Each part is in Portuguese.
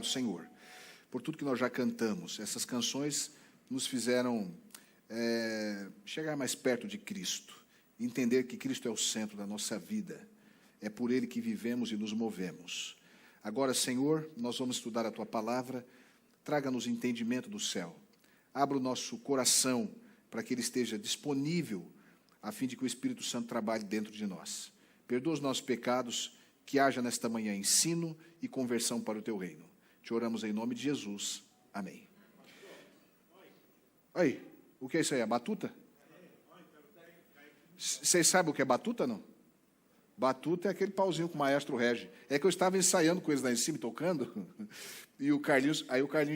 obrigado, Senhor, por tudo que nós já cantamos. Essas canções nos fizeram chegar mais perto de Cristo, entender que Cristo é o centro da nossa vida. É por Ele que vivemos e nos movemos. Agora, Senhor, nós vamos estudar a Tua palavra. Traga-nos entendimento do céu. Abra o nosso coração para que ele esteja disponível, a fim de que o Espírito Santo trabalhe dentro de nós. Perdoa os nossos pecados, que haja nesta manhã ensino e conversão para o Teu reino. Te oramos em nome de Jesus. Amém. Aí, o que é isso aí? A batuta? Vocês sabem o que é batuta, não? Batuta é aquele pauzinho que o maestro rege. É que eu estava ensaiando com eles lá em cima, tocando, e o Carlinhos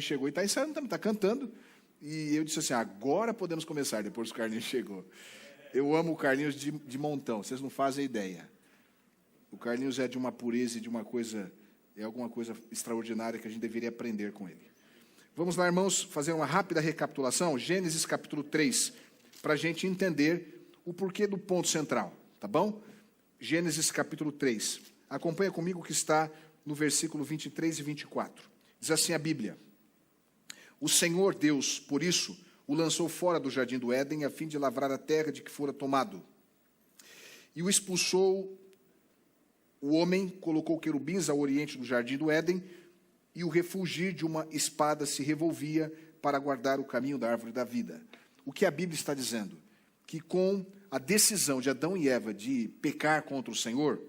chegou e está ensaiando também, está cantando. E eu disse assim, agora podemos começar, depois que o Carlinhos chegou. Eu amo o Carlinhos de montão, vocês não fazem ideia. O Carlinhos é de uma pureza e de uma coisa, é alguma coisa extraordinária que a gente deveria aprender com ele. Vamos lá, irmãos, fazer uma rápida recapitulação, Gênesis capítulo 3, para a gente entender o porquê do ponto central, tá bom? Gênesis capítulo 3. Acompanha comigo o que está no versículo 23 e 24. Diz assim a Bíblia: O Senhor Deus, por isso, o lançou fora do jardim do Éden, a fim de lavrar a terra de que fora tomado. E o expulsou, o homem colocou querubins ao oriente do jardim do Éden, e o refulgir de uma espada se revolvia para guardar o caminho da árvore da vida. O que a Bíblia está dizendo? Que com a decisão de Adão e Eva de pecar contra o Senhor,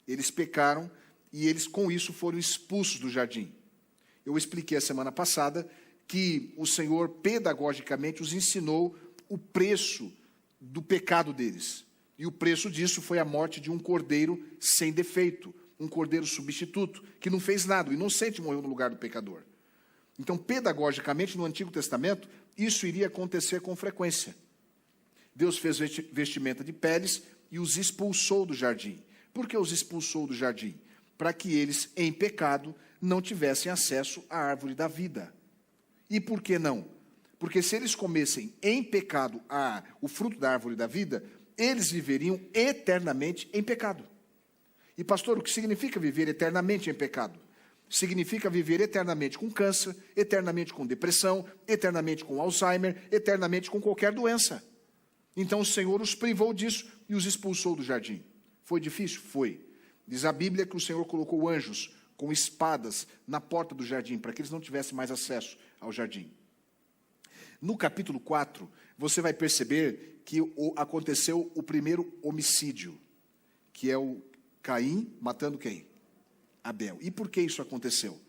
eles pecaram e eles com isso foram expulsos do jardim. Eu expliquei a semana passada que o Senhor pedagogicamente os ensinou o preço do pecado deles. E o preço disso foi a morte de um cordeiro sem defeito, um cordeiro substituto, que não fez nada, o inocente morreu no lugar do pecador. Então, pedagogicamente, no Antigo Testamento, isso iria acontecer com frequência. Deus fez vestimenta de peles e os expulsou do jardim. Por que os expulsou do jardim? Para que eles, em pecado, não tivessem acesso à árvore da vida. E por que não? Porque se eles comessem em pecado o fruto da árvore da vida, eles viveriam eternamente em pecado. E pastor, o que significa viver eternamente em pecado? Significa viver eternamente com câncer, eternamente com depressão, eternamente com Alzheimer, eternamente com qualquer doença. Então o Senhor os privou disso e os expulsou do jardim. Foi difícil? Foi. Diz a Bíblia que o Senhor colocou anjos com espadas na porta do jardim, para que eles não tivessem mais acesso ao jardim. No capítulo 4, você vai perceber que aconteceu o primeiro homicídio, que é o Caim matando quem? Abel. E por que isso aconteceu?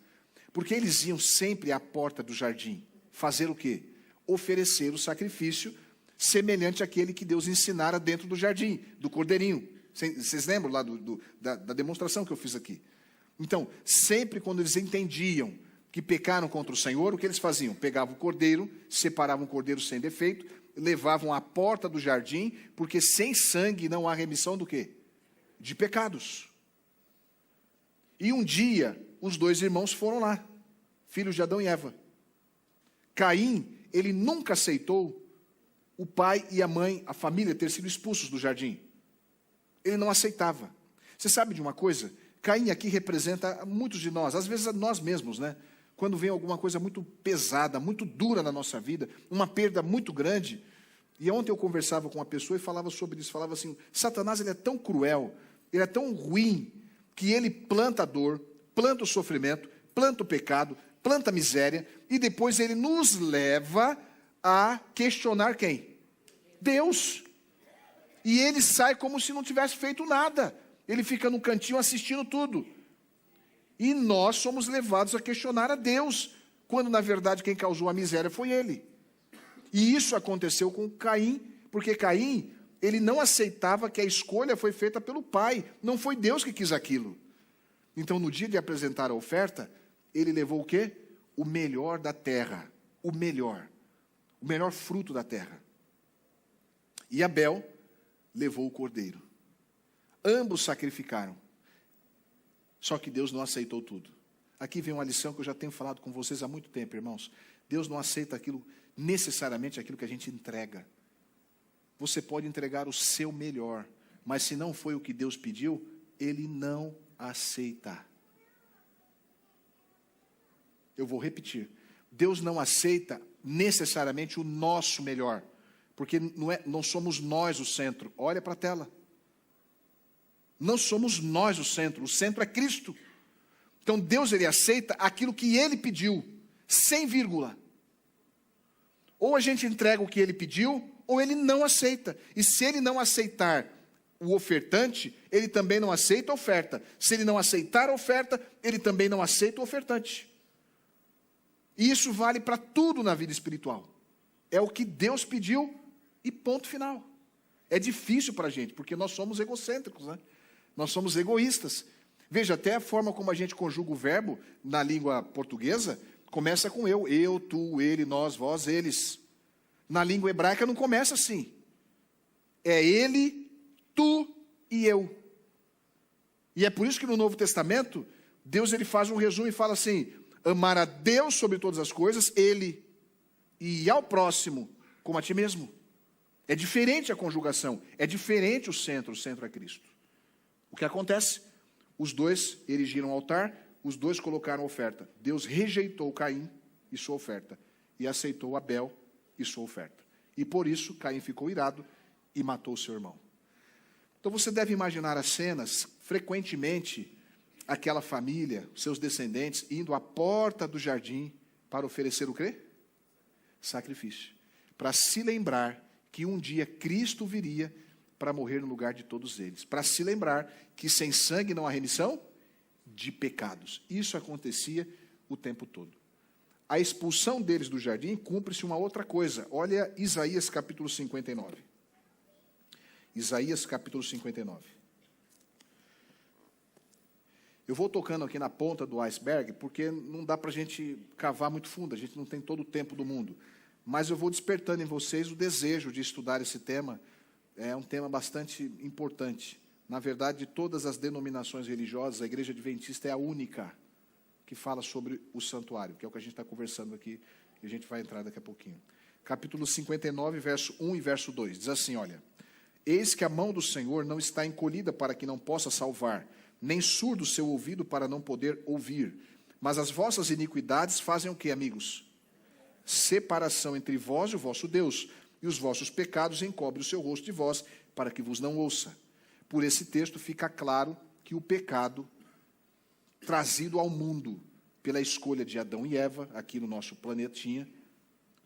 Porque eles iam sempre à porta do jardim fazer o quê? Oferecer o sacrifício semelhante àquele que Deus ensinara dentro do jardim, do cordeirinho. Vocês lembram lá da demonstração que eu fiz aqui? Então, sempre quando eles entendiam que pecaram contra o Senhor, o que eles faziam? Pegavam o cordeiro, separavam o cordeiro sem defeito, levavam à porta do jardim, porque sem sangue não há remissão do quê? De pecados. E um dia, os dois irmãos foram lá, filhos de Adão e Eva. Caim, ele nunca aceitou o pai e a mãe, a família, ter sido expulsos do jardim. Ele não aceitava. Você sabe de uma coisa? Caim aqui representa muitos de nós, às vezes nós mesmos, né? Quando vem alguma coisa muito pesada, muito dura na nossa vida, uma perda muito grande. E ontem eu conversava com uma pessoa e falava sobre isso, falava assim, Satanás ele é tão cruel, ele é tão ruim, que ele planta a dor, planta o sofrimento, planta o pecado, planta a miséria, e depois ele nos leva a questionar quem? Deus. E ele sai como se não tivesse feito nada. Ele fica no cantinho assistindo tudo. E nós somos levados a questionar a Deus, quando na verdade quem causou a miséria foi ele. E isso aconteceu com Caim, porque Caim, ele não aceitava que a escolha foi feita pelo pai, não foi Deus que quis aquilo. Então no dia de apresentar a oferta, ele levou o quê? O melhor da terra, o melhor fruto da terra. E Abel levou o cordeiro. Ambos sacrificaram. Só que Deus não aceitou tudo. Aqui vem uma lição que eu já tenho falado com vocês há muito tempo, irmãos. Deus não aceita necessariamente aquilo que a gente entrega. Você pode entregar o seu melhor, mas se não foi o que Deus pediu, Ele não aceita. Eu vou repetir. Deus não aceita necessariamente o nosso melhor, porque não somos nós o centro. Olha para a tela. Não somos nós o centro é Cristo. Então Deus, ele aceita aquilo que ele pediu, sem vírgula. Ou a gente entrega o que ele pediu, ou ele não aceita. E se ele não aceitar o ofertante, ele também não aceita a oferta. Se ele não aceitar a oferta, ele também não aceita o ofertante. E isso vale para tudo na vida espiritual. É o que Deus pediu e ponto final. É difícil para a gente, porque nós somos egocêntricos, né? Nós somos egoístas. Veja, até a forma como a gente conjuga o verbo na língua portuguesa, começa com eu, tu, ele, nós, vós, eles. Na língua hebraica não começa assim. É ele, tu e eu. E é por isso que no Novo Testamento, Deus ele faz um resumo e fala assim: amar a Deus sobre todas as coisas, ele, e ao próximo como a ti mesmo. É diferente a conjugação, é diferente o centro é Cristo. O que acontece? Os dois erigiram o altar, os dois colocaram a oferta. Deus rejeitou Caim e sua oferta, e aceitou Abel e sua oferta. E por isso Caim ficou irado e matou seu irmão. Então você deve imaginar as cenas, frequentemente, aquela família, seus descendentes, indo à porta do jardim para oferecer o quê? Sacrifício. Para se lembrar que um dia Cristo viria para morrer no lugar de todos eles. Para se lembrar que sem sangue não há remissão de pecados. Isso acontecia o tempo todo. A expulsão deles do jardim cumpre-se uma outra coisa. Olha Isaías capítulo 59. Isaías capítulo 59. Eu vou tocando aqui na ponta do iceberg, porque não dá para a gente cavar muito fundo, a gente não tem todo o tempo do mundo. Mas eu vou despertando em vocês o desejo de estudar esse tema. É um tema bastante importante. Na verdade, de todas as denominações religiosas, a Igreja Adventista é a única que fala sobre o santuário, que é o que a gente está conversando aqui, e a gente vai entrar daqui a pouquinho. Capítulo 59, verso 1 e verso 2, diz assim, olha: eis que a mão do Senhor não está encolhida para que não possa salvar, nem surdo o seu ouvido para não poder ouvir. Mas as vossas iniquidades fazem o quê, amigos? Separação entre vós e o vosso Deus, e os vossos pecados encobrem o seu rosto de vós, para que vos não ouça. Por esse texto fica claro que o pecado trazido ao mundo pela escolha de Adão e Eva, aqui no nosso planetinha,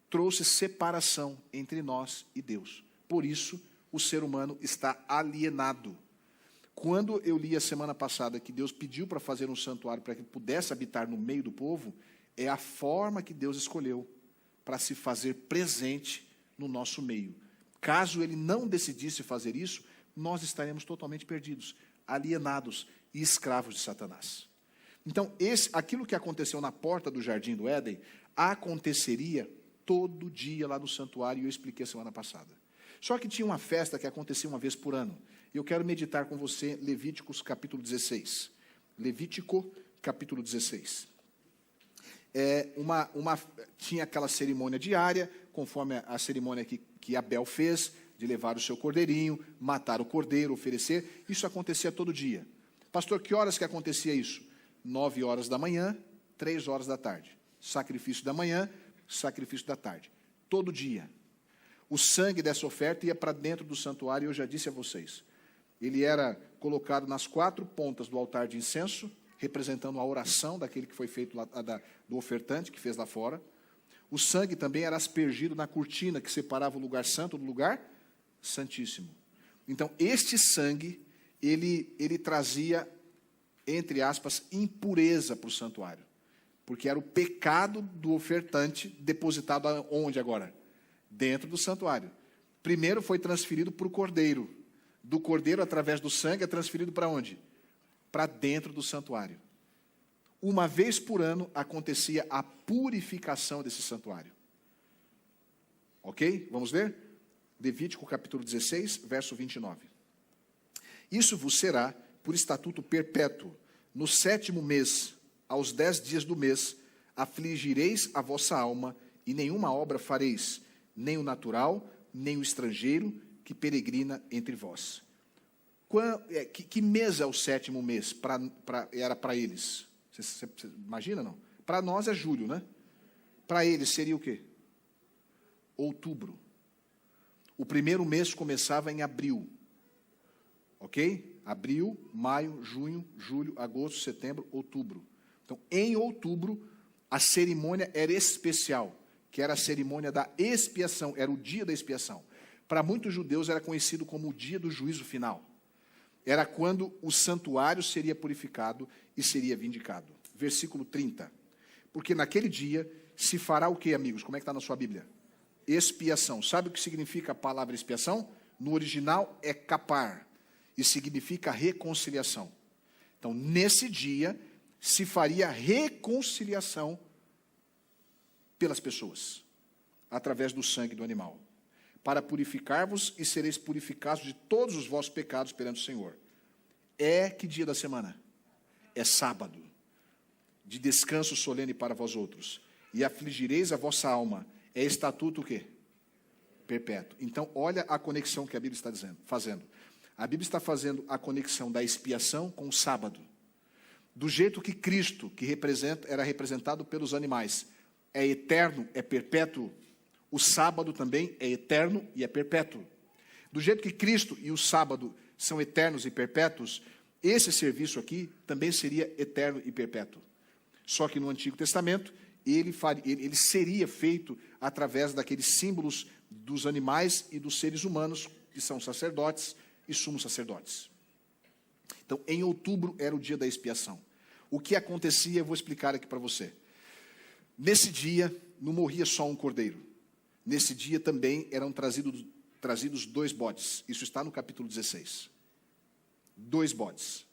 trouxe separação entre nós e Deus. Por isso, o ser humano está alienado. Quando eu li a semana passada que Deus pediu para fazer um santuário para que pudesse habitar no meio do povo, é a forma que Deus escolheu para se fazer presente no nosso meio. Caso ele não decidisse fazer isso, nós estaremos totalmente perdidos, alienados e escravos de Satanás. Então, aquilo que aconteceu na porta do Jardim do Éden, aconteceria todo dia lá no santuário, e eu expliquei a semana passada. Só que tinha uma festa que acontecia uma vez por ano. E eu quero meditar com você Levíticos capítulo 16. Levítico capítulo 16. Tinha aquela cerimônia diária, conforme a cerimônia que Abel fez, de levar o seu cordeirinho, matar o cordeiro, oferecer. Isso acontecia todo dia. Pastor, que horas que acontecia isso? 9 horas da manhã, 3 horas da tarde. Sacrifício da manhã, sacrifício da tarde. Todo dia. O sangue dessa oferta ia para dentro do santuário, e eu já disse a vocês. Ele era colocado nas 4 pontas do altar de incenso, representando a oração daquele que foi feito lá, do ofertante, que fez lá fora. O sangue também era aspergido na cortina que separava o lugar santo do lugar santíssimo. Então, este sangue, ele trazia, entre aspas, impureza para o santuário. Porque era o pecado do ofertante depositado onde agora? Dentro do santuário. Primeiro foi transferido para o cordeiro. Do cordeiro, através do sangue, é transferido para onde? Para dentro do santuário. Uma vez por ano acontecia a purificação desse santuário. Ok? Vamos ler? Levítico capítulo 16, verso 29. Isso vos será por estatuto perpétuo. No 7º mês, aos 10 dias do mês, afligireis a vossa alma, e nenhuma obra fareis, nem o natural, nem o estrangeiro, que peregrina entre vós. Que mês é o 7º mês? Era para eles. Você imagina, não? Para nós é julho, né? Para eles seria o quê? Outubro. O primeiro mês começava em abril. Ok? Abril, maio, junho, julho, agosto, setembro, outubro. Então, em outubro, a cerimônia era especial, que era a cerimônia da expiação, era o dia da expiação. Para muitos judeus era conhecido como o dia do juízo final. Era quando o santuário seria purificado e seria vindicado. Versículo 30. Porque naquele dia se fará o quê, amigos? Como é que está na sua Bíblia? Expiação. Sabe o que significa a palavra expiação? No original é capar, e significa reconciliação. Então, nesse dia, se faria reconciliação pelas pessoas, através do sangue do animal, para purificar-vos e sereis purificados de todos os vossos pecados perante o Senhor. É que dia da semana? É sábado, de descanso solene para vós outros, e afligireis a vossa alma. É estatuto o quê? Perpétuo. Então, olha a conexão que a Bíblia está fazendo. A Bíblia está fazendo a conexão da expiação com o sábado. Do jeito que Cristo, que era representado pelos animais, é eterno, é perpétuo, o sábado também é eterno e é perpétuo. Do jeito que Cristo e o sábado são eternos e perpétuos, esse serviço aqui também seria eterno e perpétuo. Só que no Antigo Testamento, ele seria feito através daqueles símbolos dos animais e dos seres humanos, que são sacerdotes e sumos sacerdotes. Então, em outubro era o dia da expiação. O que acontecia, eu vou explicar aqui para você. Nesse dia, não morria só um cordeiro. Nesse dia também eram trazidos 2 bodes. Isso está no capítulo 16. 2 bodes.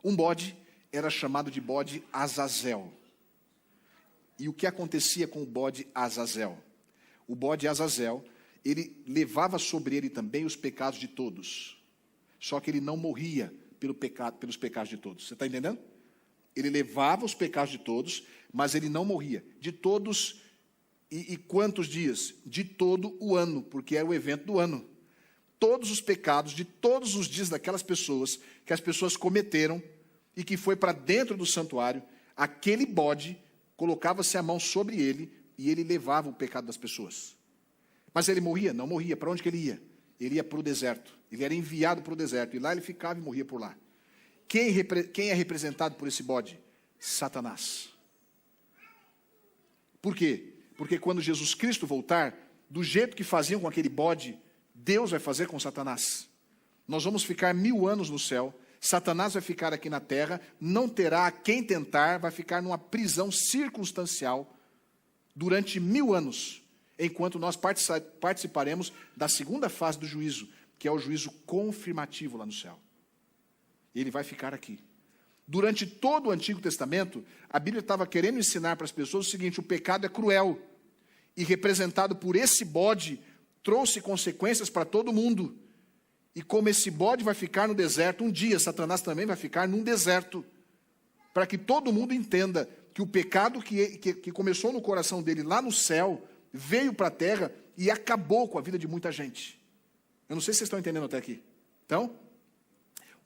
Um bode era chamado de bode Azazel. E o que acontecia com o bode Azazel? O bode Azazel, ele levava sobre ele também os pecados de todos. Só que ele não morria pelos pecados de todos. Você está entendendo? Ele levava os pecados de todos, mas ele não morria. De todos, e quantos dias? De todo o ano, porque era o evento do ano. Todos os pecados de todos os dias daquelas pessoas, que as pessoas cometeram, e que foi para dentro do santuário, aquele bode, colocava-se a mão sobre ele, e ele levava o pecado das pessoas. Mas ele morria? Não morria. Para onde que ele ia? Ele ia para o deserto. Ele era enviado para o deserto. E lá ele ficava e morria por lá. Quem é representado por esse bode? Satanás. Por quê? Porque quando Jesus Cristo voltar, do jeito que faziam com aquele bode, Deus vai fazer com Satanás. Nós vamos ficar 1000 anos no céu. Satanás vai ficar aqui na terra. Não terá quem tentar. Vai ficar numa prisão circunstancial durante 1000 anos. Enquanto nós participaremos da segunda fase do juízo, que é o juízo confirmativo lá no céu. Ele vai ficar aqui. Durante todo o Antigo Testamento, a Bíblia estava querendo ensinar para as pessoas o seguinte: o pecado é cruel. E representado por esse bode, trouxe consequências para todo mundo. E como esse bode vai ficar no deserto, um dia Satanás também vai ficar num deserto. Para que todo mundo entenda que o pecado que começou no coração dele lá no céu, veio para a terra e acabou com a vida de muita gente. Eu não sei se vocês estão entendendo até aqui. Então,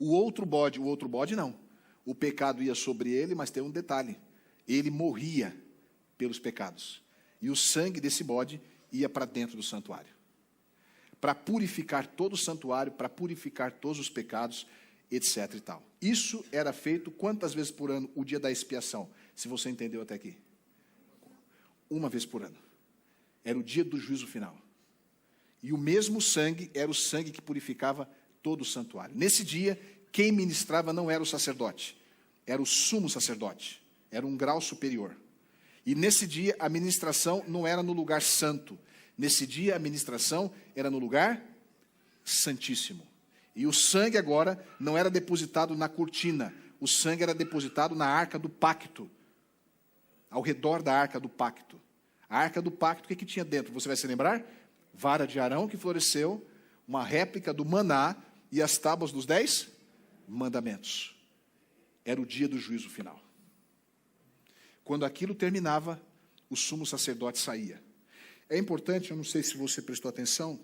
o outro bode não. O pecado ia sobre ele, mas tem um detalhe. Ele morria pelos pecados. E o sangue desse bode ia para dentro do santuário. Para purificar todo o santuário, para purificar todos os pecados, etc. e tal. Isso era feito quantas vezes por ano, o dia da expiação? Se você entendeu até aqui. 1 vez por ano. Era o dia do juízo final. E o mesmo sangue era o sangue que purificava todo o santuário. Nesse dia, quem ministrava não era o sacerdote, era o sumo sacerdote, era um grau superior. E nesse dia, a ministração não era no lugar santo. Nesse dia, a ministração era no lugar santíssimo. E o sangue agora não era depositado na cortina, o sangue era depositado na arca do pacto, ao redor da arca do pacto. A arca do pacto, o que tinha dentro? Você vai se lembrar? Vara de Arão que floresceu, uma réplica do maná e as tábuas dos 10 mandamentos. Era o dia do juízo final. Quando aquilo terminava, o sumo sacerdote saía. É importante, eu não sei se você prestou atenção,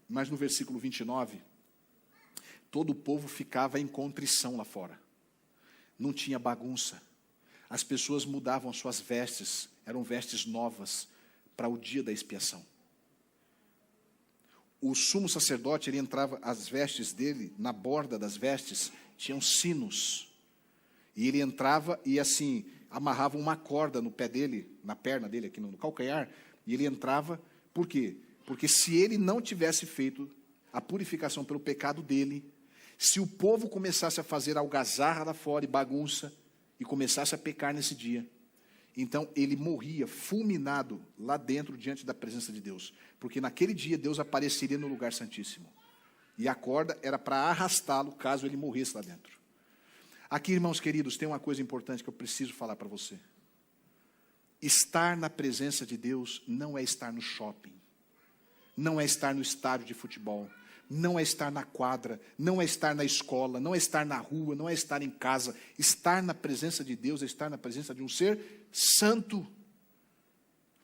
mas no versículo 29, todo o povo ficava em contrição lá fora. Não tinha bagunça. as pessoas mudavam as suas vestes, eram vestes novas para o dia da expiação. O sumo sacerdote, ele entrava, as vestes dele, na borda das vestes, tinham sinos. E ele entrava e assim, amarrava uma corda no pé dele, na perna dele, aqui no calcanhar, e ele entrava, por quê? Porque se ele não tivesse feito a purificação pelo pecado dele, se o povo começasse a fazer algazarra lá fora e bagunça, e começasse a pecar nesse dia, então ele morria fulminado lá dentro, diante da presença de Deus. Porque naquele dia Deus apareceria no lugar santíssimo. E a corda era para arrastá-lo, caso ele morresse lá dentro. Aqui, irmãos queridos, tem uma coisa importante que eu preciso falar para você. Estar na presença de Deus não é estar no shopping. Não é estar no estádio de futebol. Não é estar na quadra, não é estar na escola, não é estar na rua, não é estar em casa. Estar na presença de Deus é estar na presença de um ser santo.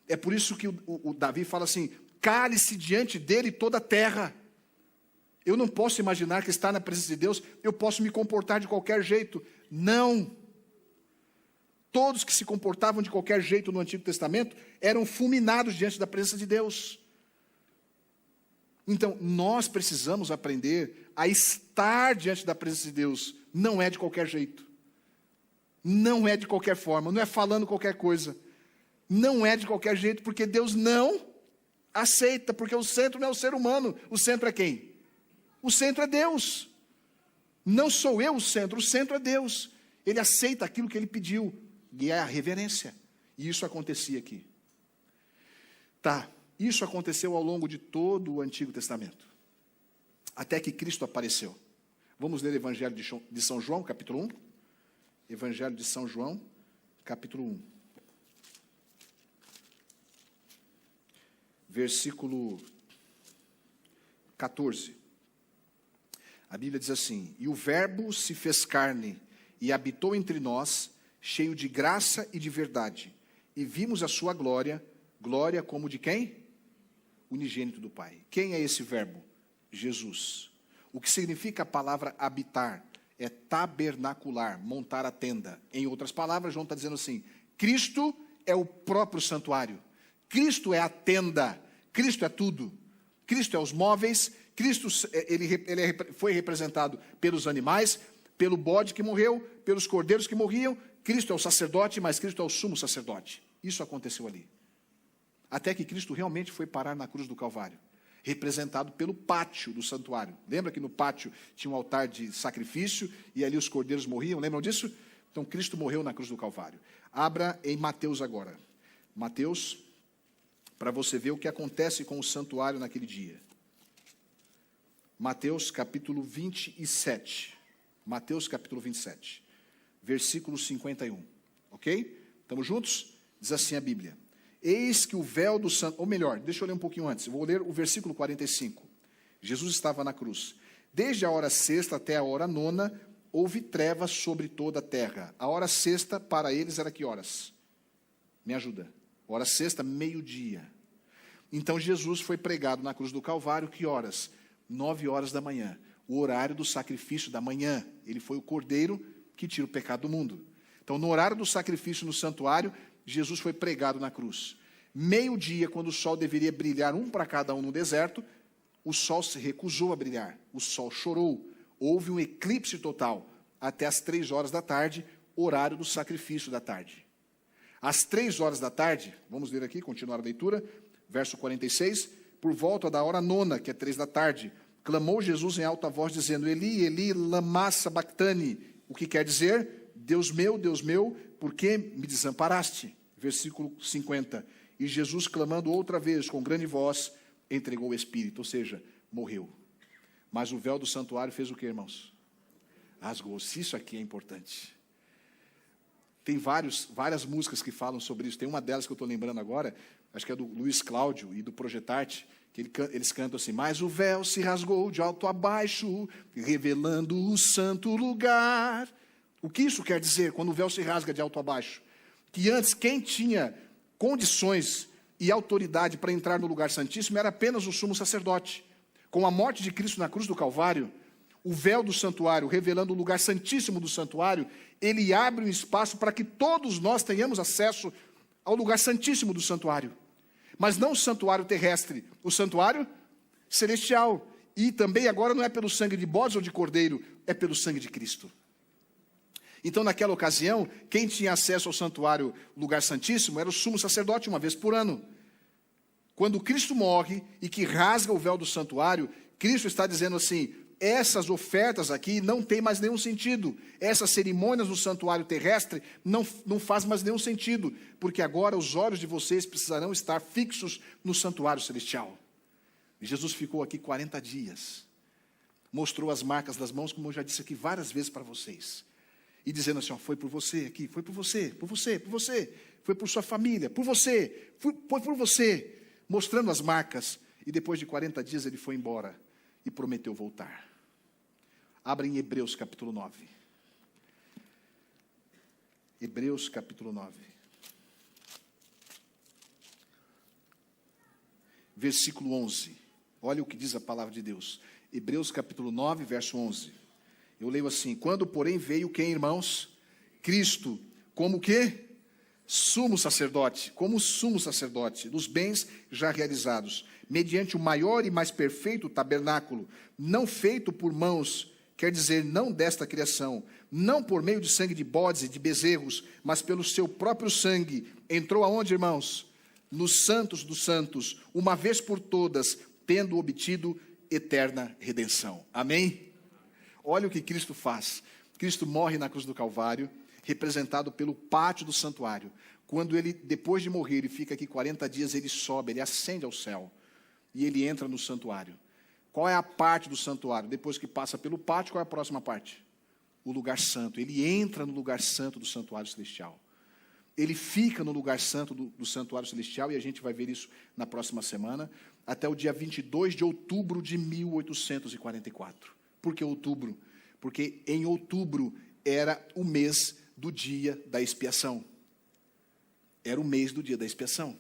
É por isso que o Davi fala assim, cale-se diante dele toda a terra. Eu não posso imaginar que estar na presença de Deus, eu posso me comportar de qualquer jeito. Não. Todos que se comportavam de qualquer jeito no Antigo Testamento eram fulminados diante da presença de Deus. Então, nós precisamos aprender a estar diante da presença de Deus. Não é de qualquer jeito. Não é de qualquer forma. Não é falando qualquer coisa. Não é de qualquer jeito, porque Deus não aceita. Porque o centro não é o ser humano. O centro é quem? O centro é Deus. Não sou eu o centro é Deus. Ele aceita aquilo que ele pediu. E é a reverência. E isso acontecia aqui. Tá. Isso aconteceu ao longo de todo o Antigo Testamento, até que Cristo apareceu. Vamos ler o Evangelho de São João, capítulo 1. Evangelho de São João, capítulo 1. Versículo 14. A Bíblia diz assim, e o Verbo se fez carne e habitou entre nós, cheio de graça e de verdade, e vimos a sua glória, glória como de quem? Unigênito do Pai. Quem é esse verbo? Jesus. O que significa a palavra habitar? É tabernacular, montar a tenda. Em outras palavras, João está dizendo assim, Cristo é o próprio santuário. Cristo é a tenda. Cristo é tudo. Cristo é os móveis. Cristo foi representado pelos animais, pelo bode que morreu, pelos cordeiros que morriam. Cristo é o sacerdote, mas Cristo é o sumo sacerdote. Isso aconteceu ali. Até que Cristo realmente foi parar na cruz do Calvário, representado pelo pátio do santuário. Lembra que no pátio tinha um altar de sacrifício e ali os cordeiros morriam? Lembram disso? Então Cristo morreu na cruz do Calvário. Abra em Mateus agora. Mateus, para você ver o que acontece com o santuário naquele dia. Mateus capítulo 27. Mateus capítulo 27, versículo 51. Ok? Estamos juntos? Diz assim a Bíblia. Eis que o véu do santo... Ou melhor, deixa eu ler um pouquinho antes. Vou ler o versículo 45. Jesus estava na cruz. Desde a hora sexta até a hora nona, houve trevas sobre toda a terra. A hora sexta, para eles, era que horas? Me ajuda. Hora sexta, meio-dia. Então, Jesus foi pregado na cruz do Calvário, que horas? 9 horas da manhã. O horário do sacrifício da manhã. Ele foi o cordeiro que tira o pecado do mundo. Então, no horário do sacrifício no santuário, Jesus foi pregado na cruz. Meio-dia, quando o sol deveria brilhar, um para cada um no deserto, o sol se recusou a brilhar. O sol chorou. Houve um eclipse total. Até as 3 horas da tarde, horário do sacrifício da tarde. Às 3 horas da tarde, vamos ler aqui, continuar a leitura, verso 46, por volta da hora nona, que é 3 da tarde, clamou Jesus em alta voz, dizendo, Eli, Eli, lama sabachthani, o que quer dizer, Deus meu, por que me desamparaste? Versículo 50. E Jesus, clamando outra vez, com grande voz, entregou o Espírito, ou seja, morreu. Mas o véu do santuário fez o que, irmãos? Rasgou-se. Isso aqui é importante. Tem várias músicas que falam sobre isso. Tem uma delas que eu estou lembrando agora, acho que é do Luiz Cláudio e do Projetarte, que eles cantam assim, mas o véu se rasgou de alto a baixo, revelando o santo lugar. O que isso quer dizer, quando o véu se rasga de alto a baixo? Que antes, quem tinha condições e autoridade para entrar no lugar santíssimo era apenas o sumo sacerdote. Com a morte de Cristo na cruz do Calvário, o véu do santuário, revelando o lugar santíssimo do santuário, ele abre um espaço para que todos nós tenhamos acesso ao lugar santíssimo do santuário. Mas não o santuário terrestre, o santuário celestial. E também agora não é pelo sangue de bodes ou de cordeiro, é pelo sangue de Cristo. Então, naquela ocasião, quem tinha acesso ao santuário, lugar santíssimo, era o sumo sacerdote uma vez por ano. Quando Cristo morre e que rasga o véu do santuário, Cristo está dizendo assim: essas ofertas aqui não têm mais nenhum sentido. Essas cerimônias no santuário terrestre não faz mais nenhum sentido, porque agora os olhos de vocês precisarão estar fixos no santuário celestial. E Jesus ficou aqui 40 dias, mostrou as marcas das mãos, como eu já disse aqui várias vezes para vocês, e dizendo assim: ó, foi por você aqui, foi por você, por você, por você, foi por sua família, por você, foi por você, mostrando as marcas. E depois de 40 dias ele foi embora e prometeu voltar. Abra em Hebreus capítulo 9. Hebreus capítulo 9. Versículo 11. Olha o que diz a palavra de Deus. Hebreus capítulo 9, verso 11. Eu leio assim: quando, porém, veio quem, irmãos? Cristo, como que? Sumo sacerdote, como sumo sacerdote, dos bens já realizados, mediante o maior e mais perfeito tabernáculo, não feito por mãos, quer dizer, não desta criação, não por meio de sangue de bodes e de bezerros, mas pelo seu próprio sangue, entrou aonde, irmãos? Nos santos dos santos, uma vez por todas, tendo obtido eterna redenção. Amém? Olha o que Cristo faz. Cristo morre na cruz do Calvário, representado pelo pátio do santuário. Quando ele, depois de morrer, ele fica aqui 40 dias, ele sobe, ele ascende ao céu. E ele entra no santuário. Qual é a parte do santuário? Depois que passa pelo pátio, qual é a próxima parte? O lugar santo. Ele entra no lugar santo do santuário celestial. Ele fica no lugar santo do santuário celestial, e a gente vai ver isso na próxima semana, até o dia 22 de outubro de 1844. Por que outubro? Porque em outubro era o mês do dia da expiação. Era o mês do dia da expiação.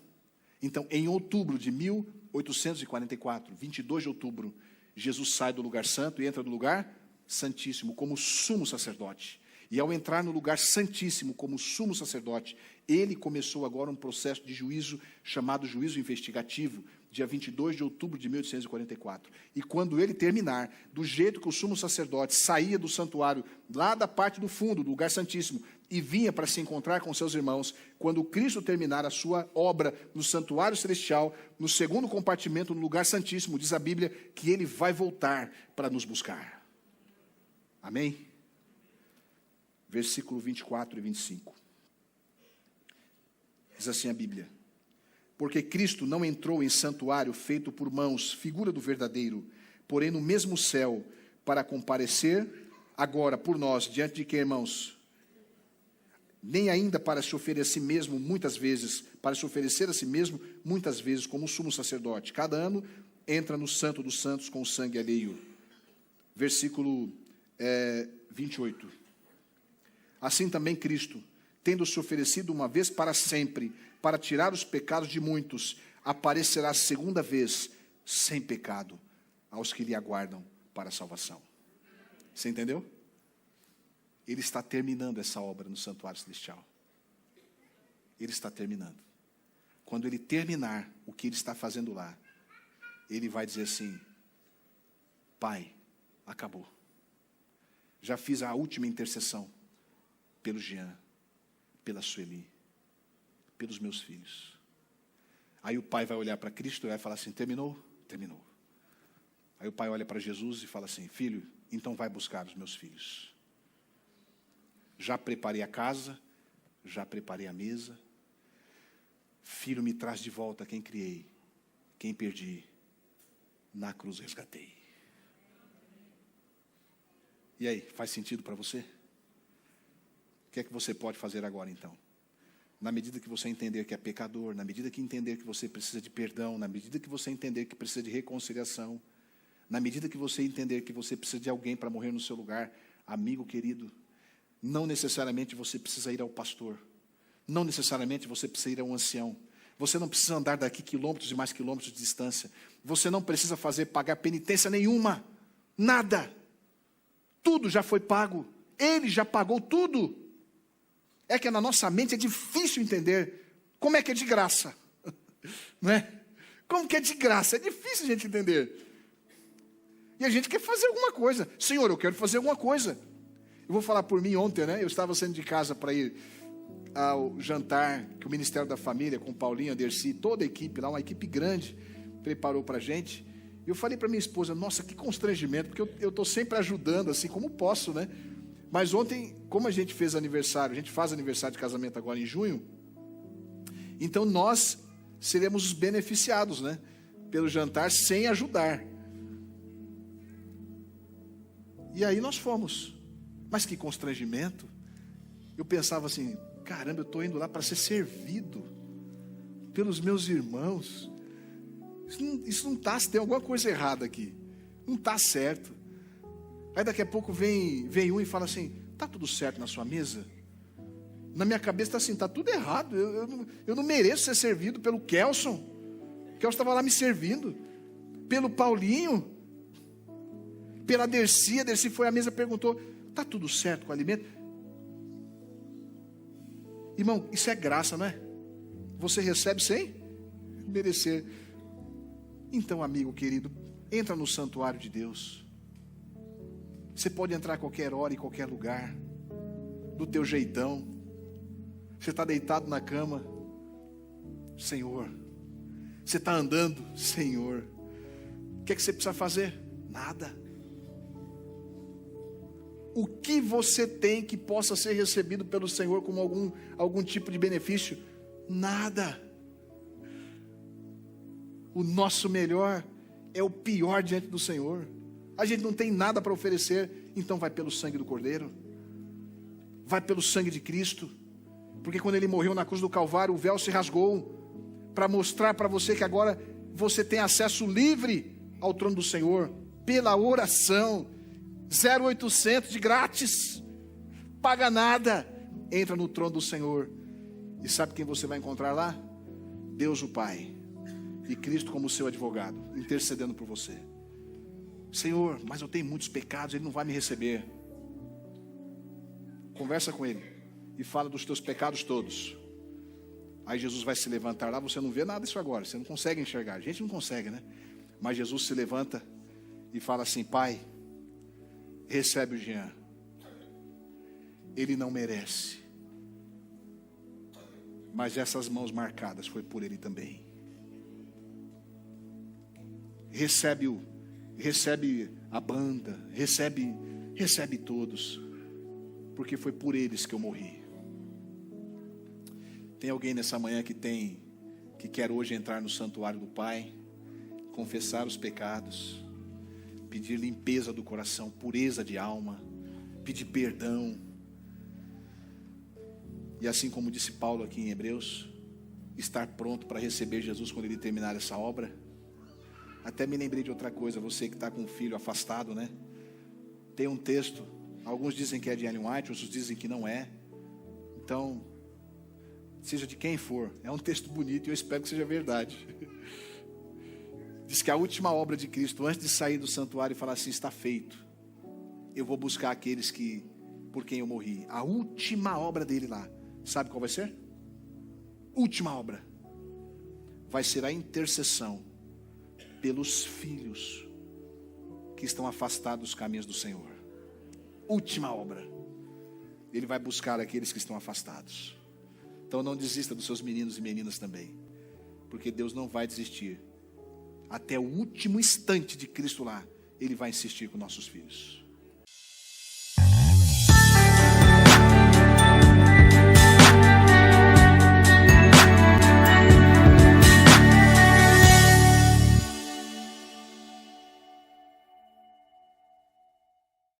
Então, em outubro de 1844, 22 de outubro, Jesus sai do lugar santo e entra no lugar santíssimo como sumo sacerdote. E ao entrar no lugar santíssimo como sumo sacerdote, ele começou agora um processo de juízo chamado juízo investigativo, dia 22 de outubro de 1844. E quando ele terminar, do jeito que o sumo sacerdote saía do santuário, lá da parte do fundo, do lugar santíssimo, e vinha para se encontrar com seus irmãos, quando Cristo terminar a sua obra no santuário celestial, no segundo compartimento, no lugar santíssimo, diz a Bíblia que ele vai voltar para nos buscar. Amém? Versículo 24 e 25. Diz assim a Bíblia: porque Cristo não entrou em santuário feito por mãos, figura do verdadeiro, porém no mesmo céu, para comparecer agora por nós, diante de quem, irmãos? Nem ainda para se oferecer a si mesmo muitas vezes como sumo sacerdote. Cada ano entra no santo dos santos com o sangue alheio. Versículo 28. Assim também Cristo, tendo se oferecido uma vez para sempre, para tirar os pecados de muitos, aparecerá segunda vez, sem pecado, aos que lhe aguardam para a salvação. Você entendeu? Ele está terminando essa obra no santuário celestial. Ele está terminando. Quando ele terminar o que ele está fazendo lá, ele vai dizer assim: Pai, acabou. Já fiz a última intercessão pelo Jean, pela Sueli, pelos meus filhos. Aí o pai vai olhar para Cristo e vai falar assim: terminou? Terminou. Aí o pai olha para Jesus e fala assim: filho, então vai buscar os meus filhos. Já preparei a casa, já preparei a mesa. Filho, me traz de volta quem criei, quem perdi, na cruz resgatei. E aí, faz sentido para você? O que é que você pode fazer agora então? Na medida que você entender que é pecador, na medida que entender que você precisa de perdão, na medida que você entender que precisa de reconciliação, na medida que você entender que você precisa de alguém para morrer no seu lugar, amigo querido, não necessariamente você precisa ir ao pastor, não necessariamente você precisa ir a um ancião, você não precisa andar daqui quilômetros e mais quilômetros de distância, você não precisa pagar penitência nenhuma, nada. Tudo já foi pago. Ele já pagou tudo. É que na nossa mente é difícil entender como é que é de graça. Não é? Como que é de graça? É difícil a gente entender. E a gente quer fazer alguma coisa. Senhor, eu quero fazer alguma coisa. Eu vou falar por mim ontem, né? Eu estava saindo de casa para ir ao jantar que o Ministério da Família, com o Paulinho, a Dercy, toda a equipe lá, uma equipe grande, preparou para a gente. E eu falei para minha esposa, nossa, que constrangimento, porque eu estou sempre ajudando, assim, como posso, né? Mas ontem, como a gente fez aniversário, a gente faz aniversário de casamento agora em junho, então nós seremos os beneficiados, né? Pelo jantar sem ajudar. E aí nós fomos. Mas que constrangimento. Eu pensava assim, caramba, eu estou indo lá para ser servido pelos meus irmãos. Isso não está, tem alguma coisa errada aqui. Não está certo. Aí daqui a pouco vem um e fala assim, está tudo certo na sua mesa? Na minha cabeça está assim, está tudo errado. Eu não mereço ser servido pelo Kelson. O Kelson estava lá me servindo. Pelo Paulinho. Pela Dercy. A Dercy foi à mesa e perguntou, está tudo certo com o alimento? Irmão, isso é graça, não é? Você recebe sem merecer. Então, amigo querido, entra no santuário de Deus. Você pode entrar a qualquer hora, em qualquer lugar, do teu jeitão. Você está deitado na cama, Senhor. Você está andando, Senhor. O que é que você precisa fazer? Nada. O que você tem que possa ser recebido pelo Senhor como algum tipo de benefício? Nada. O nosso melhor é o pior diante do Senhor. A gente não tem nada para oferecer, então vai pelo sangue do Cordeiro. Vai pelo sangue de Cristo. Porque quando Ele morreu na cruz do Calvário, o véu se rasgou para mostrar para você que agora você tem acesso livre ao trono do Senhor, pela oração. 0800 de grátis, paga nada, entra no trono do Senhor, e sabe quem você vai encontrar lá? Deus o Pai, e Cristo como seu advogado, intercedendo por você. Senhor, mas eu tenho muitos pecados, Ele não vai me receber. Conversa com Ele, e fala dos teus pecados todos. Aí Jesus vai se levantar lá, você não vê nada disso agora, você não consegue enxergar, a gente não consegue, né? Mas Jesus se levanta e fala assim, Pai, recebe o Jean. Ele não merece. Mas essas mãos marcadas foi por ele também. Recebe a banda, recebe todos, porque foi por eles que eu morri. Tem alguém nessa manhã que quer hoje entrar no santuário do Pai, confessar os pecados, pedir limpeza do coração, pureza de alma, pedir perdão. E assim como disse Paulo aqui em Hebreus, estar pronto para receber Jesus quando Ele terminar essa obra. Até me lembrei de outra coisa, você que está com um filho afastado, né? Tem um texto, alguns dizem que é de Ellen White, outros dizem que não é. Então, seja de quem for, é um texto bonito e eu espero que seja verdade. Diz que a última obra de Cristo, antes de sair do santuário e falar assim, está feito, eu vou buscar aqueles por quem eu morri. A última obra dele lá, sabe qual vai ser? Última obra. Vai ser a intercessão pelos filhos que estão afastados dos caminhos do Senhor. Última obra. Ele vai buscar aqueles que estão afastados. Então não desista dos seus meninos e meninas também, porque Deus não vai desistir. Até o último instante de Cristo lá, Ele vai insistir com nossos filhos.